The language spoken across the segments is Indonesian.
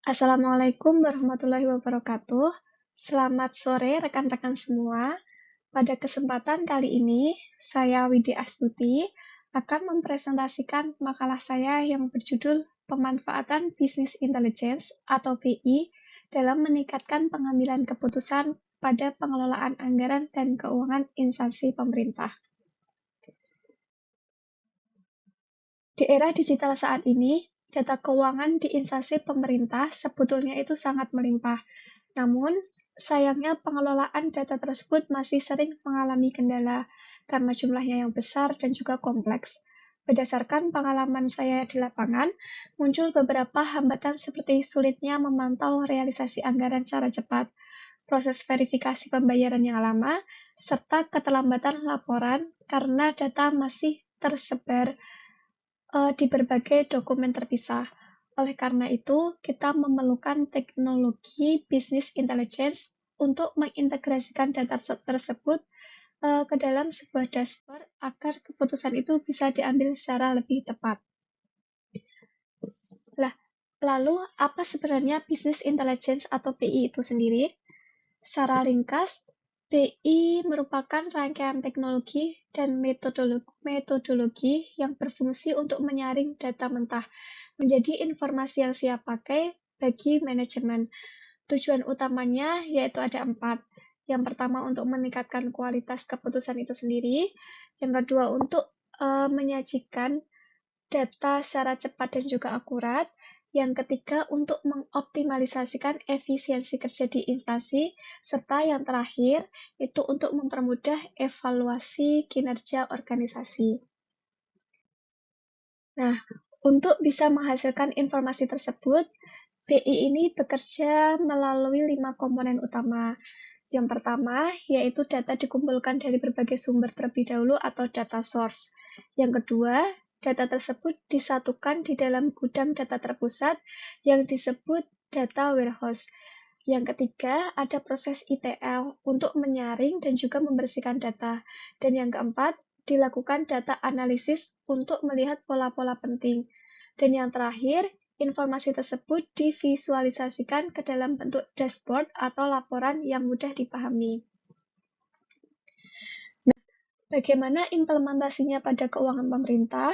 Assalamualaikum warahmatullahi wabarakatuh. Selamat sore rekan-rekan semua. Pada kesempatan kali ini, saya Widi Astuti akan mempresentasikan makalah saya yang berjudul Pemanfaatan Business Intelligence atau BI dalam meningkatkan pengambilan keputusan pada pengelolaan anggaran dan keuangan instansi pemerintah. Di era digital saat ini, data keuangan di instansi pemerintah sebetulnya itu sangat melimpah. Namun, sayangnya pengelolaan data tersebut masih sering mengalami kendala karena jumlahnya yang besar dan juga kompleks. Berdasarkan pengalaman saya di lapangan, muncul beberapa hambatan seperti sulitnya memantau realisasi anggaran secara cepat, proses verifikasi pembayaran yang lama, serta keterlambatan laporan karena data masih tersebar di berbagai dokumen terpisah. Oleh karena itu, kita memerlukan teknologi business intelligence untuk mengintegrasikan data tersebut ke dalam sebuah dashboard agar keputusan itu bisa diambil secara lebih tepat. Lalu, apa sebenarnya business intelligence atau BI itu sendiri? Secara ringkas, BI merupakan rangkaian teknologi dan metodologi yang berfungsi untuk menyaring data mentah menjadi informasi yang siap pakai bagi manajemen. Tujuan utamanya yaitu ada 4. Yang pertama untuk meningkatkan kualitas keputusan itu sendiri. Yang kedua untuk menyajikan data secara cepat dan juga akurat. Yang ketiga untuk mengoptimalisasikan efisiensi kerja di instansi. Serta yang terakhir itu untuk mempermudah evaluasi kinerja organisasi. Nah, untuk bisa menghasilkan informasi tersebut, BI ini bekerja melalui 5 komponen utama. Yang pertama, yaitu data dikumpulkan dari berbagai sumber terlebih dahulu atau data source. Yang kedua, data tersebut disatukan di dalam gudang data terpusat yang disebut data warehouse. Yang ketiga, ada proses ETL untuk menyaring dan juga membersihkan data. Dan yang keempat, dilakukan data analisis untuk melihat pola-pola penting. Dan yang terakhir, informasi tersebut divisualisasikan ke dalam bentuk dashboard atau laporan yang mudah dipahami. Nah, bagaimana implementasinya pada keuangan pemerintah?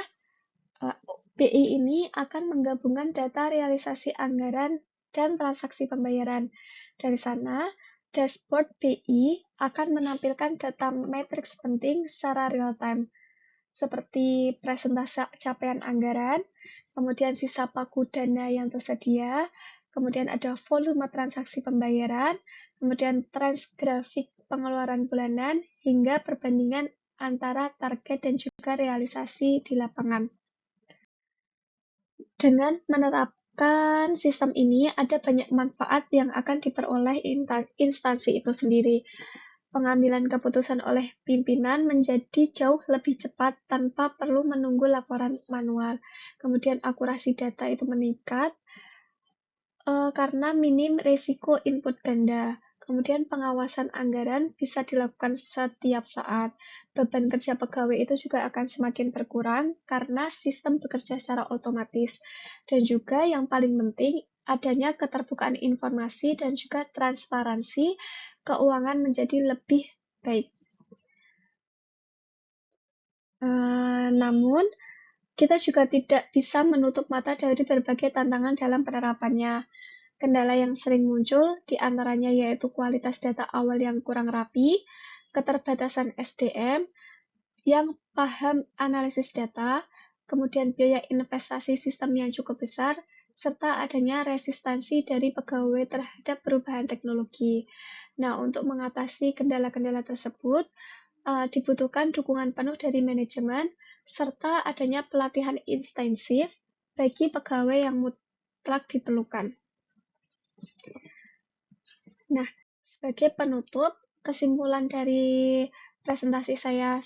BI ini akan menggabungkan data realisasi anggaran dan transaksi pembayaran. Dari sana, dashboard BI akan menampilkan data matriks penting secara real-time, seperti presentase capaian anggaran, kemudian sisa pagu dana yang tersedia, kemudian ada volume transaksi pembayaran, kemudian trends grafik pengeluaran bulanan, hingga perbandingan antara target dan juga realisasi di lapangan. Dengan menerapkan sistem ini, ada banyak manfaat yang akan diperoleh instansi itu sendiri. Pengambilan keputusan oleh pimpinan menjadi jauh lebih cepat tanpa perlu menunggu laporan manual. Kemudian akurasi data itu meningkat karena minim risiko input ganda. Kemudian pengawasan anggaran bisa dilakukan setiap saat. Beban kerja pegawai itu juga akan semakin berkurang karena sistem bekerja secara otomatis. Dan juga yang paling penting, adanya keterbukaan informasi dan juga transparansi keuangan menjadi lebih baik. Namun, kita juga tidak bisa menutup mata dari berbagai tantangan dalam penerapannya. Kendala yang sering muncul diantaranya yaitu kualitas data awal yang kurang rapi, keterbatasan SDM yang paham analisis data, kemudian biaya investasi sistem yang cukup besar, serta adanya resistansi dari pegawai terhadap perubahan teknologi. Nah, untuk mengatasi kendala-kendala tersebut, dibutuhkan dukungan penuh dari manajemen, serta adanya pelatihan intensif bagi pegawai yang mutlak diperlukan. Nah, sebagai penutup, kesimpulan dari presentasi saya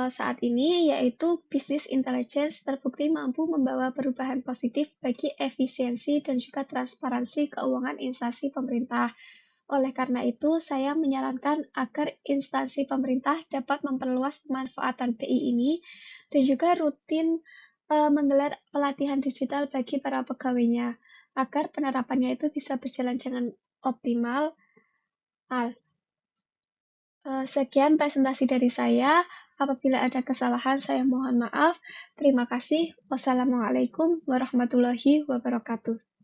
saat ini yaitu bisnis intelligence terbukti mampu membawa perubahan positif bagi efisiensi dan juga transparansi keuangan instansi pemerintah. Oleh karena itu, saya menyarankan agar instansi pemerintah dapat memperluas pemanfaatan BI ini dan juga rutin menggelar pelatihan digital bagi para pegawainya agar penerapannya itu bisa berjalan dengan optimal. Sekian presentasi dari saya. Apabila ada kesalahan, saya mohon maaf. Terima kasih. Wassalamualaikum warahmatullahi wabarakatuh.